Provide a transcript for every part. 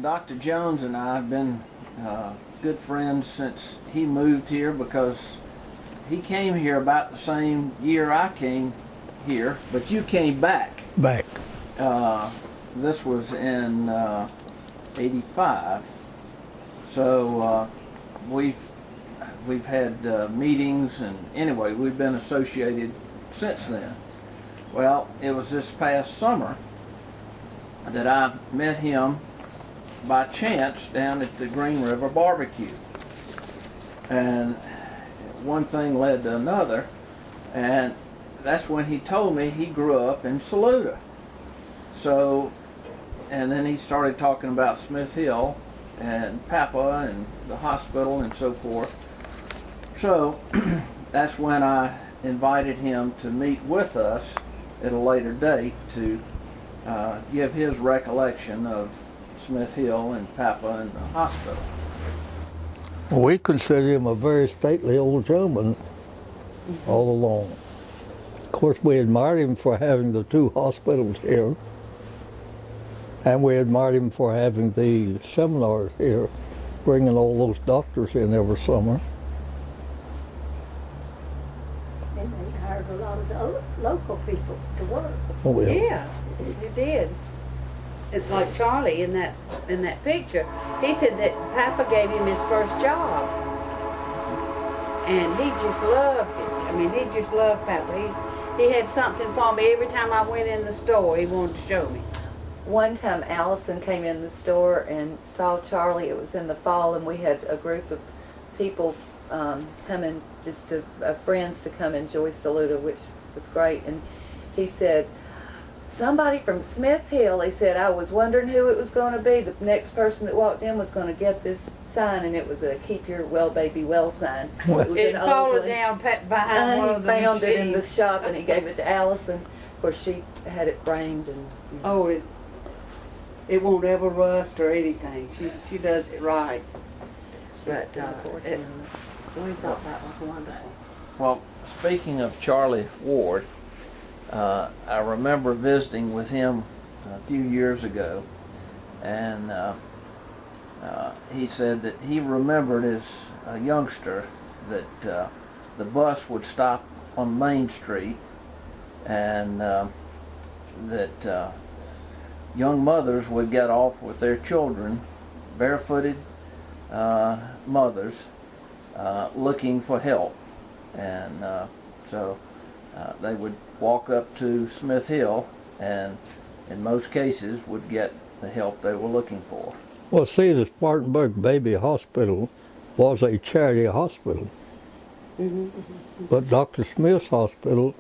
Dr. Jones and I have been good friends since he moved here, because he came here about the same year I came here, but you came back. Back. This was in 85. So we've had meetings, and anyway, we've been associated since then. Well, it was this past summer that I met him by chance down at the Green River barbecue. And one thing led to another, and that's when he told me he grew up in Saluda. So, and then he started talking about Smith Hill and Papa and the hospital and so forth. So that's when I invited him to meet with us at a later date to give his recollection of Smith Hill and Papa and the hospital. Well, we consider him a very stately old gentleman all along. Of course, we admired him for having the 2 hospitals here, and we admired him for having the seminars here, bringing all those doctors in every summer. And they hired a lot of the local people to work. Oh, yeah. Yeah, you did. It's like Charlie in that picture. He said that Papa gave him his first job, and he just loved it. I mean, he just loved Papa. He had something for me every time I went in the store. He wanted to show me. One time Allison came in the store and saw Charlie. It was in the fall, and we had a group of people coming, friends to come enjoy Saluda, which was great. And he said, somebody from Smith Hill, he said, I was wondering who it was going to be. The next person that walked in was going to get this sign, and it was a Keep Your Well Baby Well sign. It followed down behind one of the he found it in the machines. shop, and he gave it to Allison. Of course, she had it framed. And Oh, it won't ever rust or anything. She does it right. But we thought that was wonderful. Well, speaking of Charlie Ward, I remember visiting with him a few years ago, and he said that he remembered as a youngster that the bus would stop on Main Street, and that young mothers would get off with their children, barefooted mothers, looking for help. And so they would walk up to Smith Hill, and in most cases would get the help they were looking for. Well, see, the Spartanburg Baby Hospital was a charity hospital. But Dr. Smith's hospital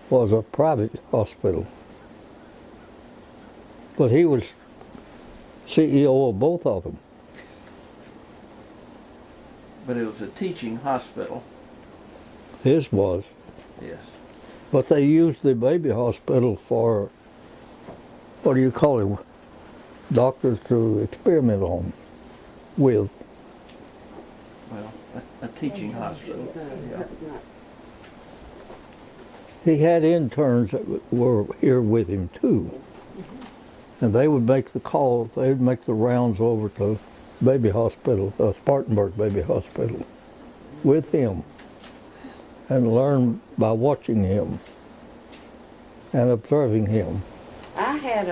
was a private hospital. But he was CEO of both of them. But it was a teaching hospital. His was. Yes. But they used the baby hospital for, what do you call it, doctors to experiment on with. Well, a teaching hospital. Yeah. He had interns that were here with him too. And they would make the calls, they would make the rounds over to baby hospital, Spartanburg Baby Hospital, with him, and learn by watching him and observing him. I had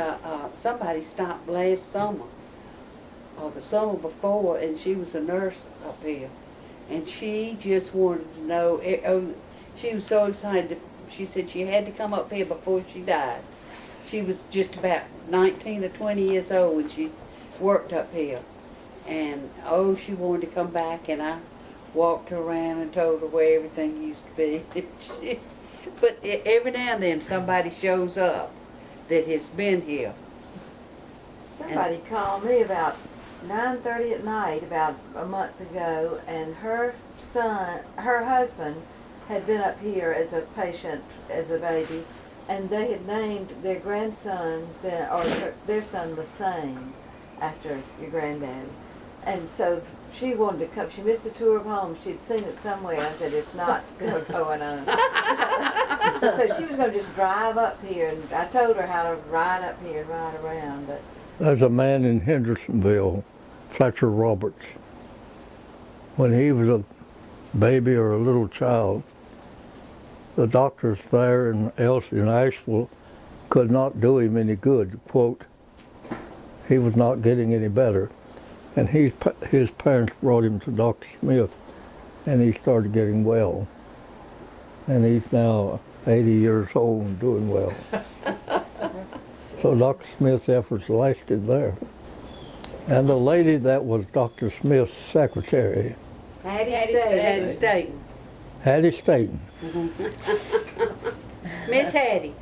somebody stop last summer, or the summer before, and she was a nurse up here, and she just wanted to know. She was so excited. She said she had to come up here before she died. She was just about 19 or 20 years old when she worked up here, and she wanted to come back, and I walked her around and told her where everything used to be. But every now and then somebody shows up that has been here. Somebody called me about 9:30 at night about a month ago, and her husband had been up here as a patient, as a baby, and they had named their grandson, their son the same, after your granddad. And so she wanted to come. She missed the tour of home. She'd seen it somewhere. I said, it's not still going on. So she was going to just drive up here, and I told her how to ride up here and ride around, but There's a man in Hendersonville, Fletcher Roberts. When he was a baby or a little child, the doctors there in Asheville could not do him any good. Quote, he was not getting any better. And his parents brought him to Dr. Smith, and he started getting well. And he's now 80 years old and doing well. So Dr. Smith's efforts lasted there. And the lady that was Dr. Smith's secretary, Hattie Staten. Hattie Staten. Miss Hattie.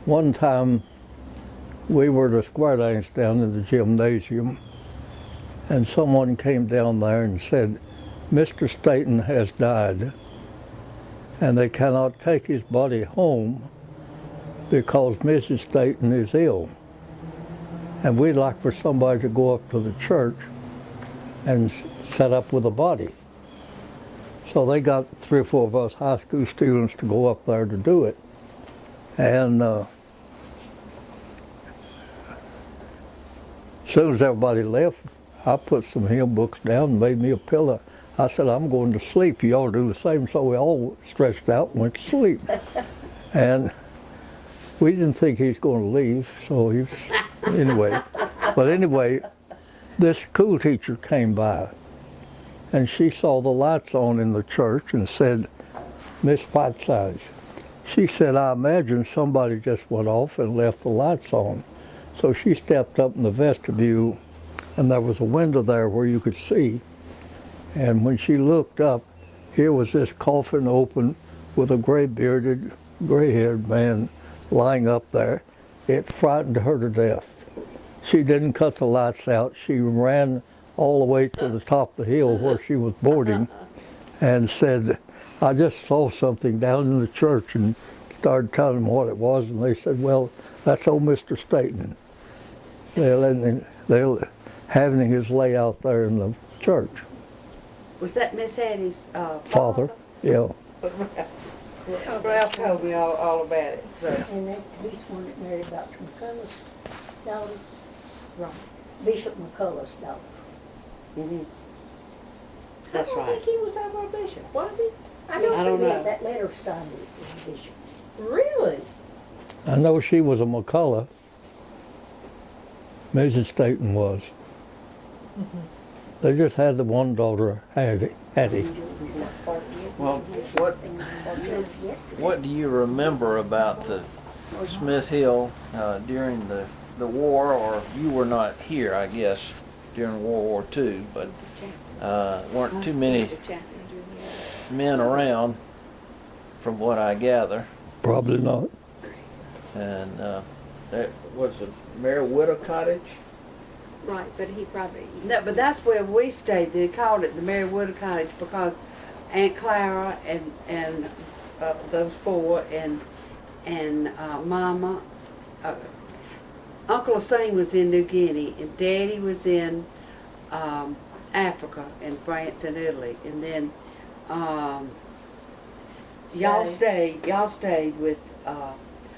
One time we were at a square dance down in the gymnasium, and someone came down there and said, Mr. Staten has died, and they cannot take his body home because Mrs. Staten is ill. And we'd like for somebody to go up to the church and set up with a body. So they got 3 or 4 of us high school students to go up there to do it. And as soon as everybody left, I put some hymn books down and made me a pillow. I said, I'm going to sleep. You all do the same. So we all stretched out and went to sleep. And we didn't think he was going to leave, so he was, anyway. But anyway, this school teacher came by, and she saw the lights on in the church and said, Miss Whitesides, she said, I imagine somebody just went off and left the lights on. So she stepped up in the vestibule, and there was a window there where you could see. And when she looked up, here was this coffin open with a gray-bearded, gray-haired man lying up there. It frightened her to death. She didn't cut the lights out. She ran all the way to the top of the hill where she was boarding and said, I just saw something down in the church, and started telling them what it was, and they said, well, that's old Mr. Staten. They're having his lay out there in the church. Was that Miss Hattie's Father, yeah. Ralph told me all about it. So. And that, he's one that married Dr. McCullough's daughter. Right. Bishop McCullough's daughter. Mm-hmm. I That's don't right. think he was ever a bishop, was he? I don't know. Yes, that letter signed it was bishop. Really? I know she was a McCullough. Mrs. Staten was. They just had the one daughter, Hattie. Well, what do you remember about the Smith Hill during the war? Or you were not here, I guess, during World War II, but weren't too many men around, from what I gather. Probably not. And that was a Mary Widow cottage. Right, but he probably. No, but that's where we stayed. They called it the Mary Wood Cottage because Aunt Clara and those 4 and Mama, Uncle Hussein was in New Guinea, and Daddy was in Africa and France and Italy, and then y'all stayed with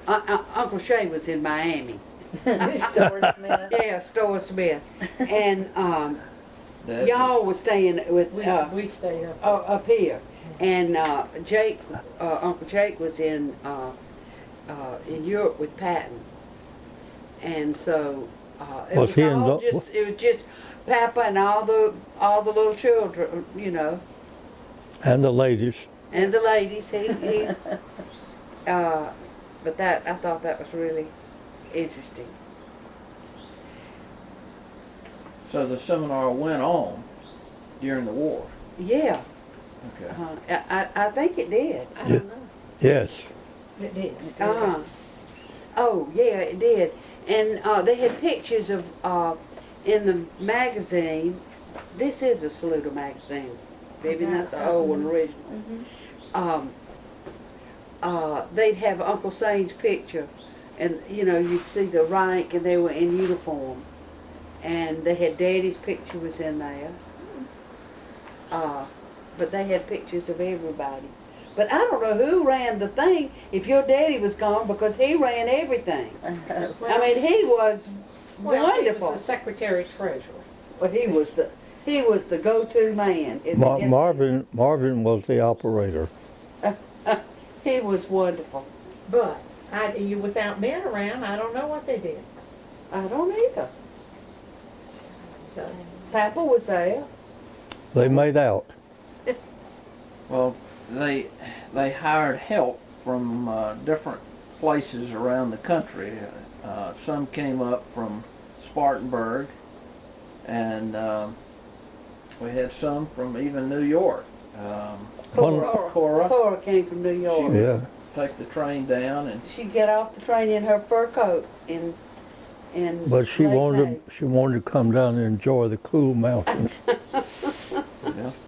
Uncle Shay was in Miami. Store Smith. Yeah, Store Smith, and y'all was staying with We stayed up. up here, and Jake, Uncle Jake was in Europe with Patton, and so it Was was he in all the- just it was just Papa and all the little children, you know, And the ladies. and the ladies. He but that I thought that was really interesting. So the seminar went on during the war. Yeah, Okay. I think it did. I don't know. Yes. It did. Oh, yeah, it did. And they had pictures of, in the magazine, this is a Saluda magazine. Maybe that's the old one original. They'd have Uncle Sane's picture, and, you know, you'd see the rank, and they were in uniform. And they had Daddy's picture was in there. But they had pictures of everybody. But I don't know who ran the thing if your daddy was gone, because he ran everything. I mean, he was Well, he was Wonderful. the secretary treasurer. But he was the go-to man. Marvin was the operator. He was wonderful. But without men around, I don't know what they did. I don't either. So, Papa was there. They made out. Well, they hired help from different places around the country. Some came up from Spartanburg, and we had some from even New York. Cora Cora came from New York. Yeah. take the train down, and She'd get off the train in her fur coat in But she late wanted May. to come down and enjoy the cool mountains.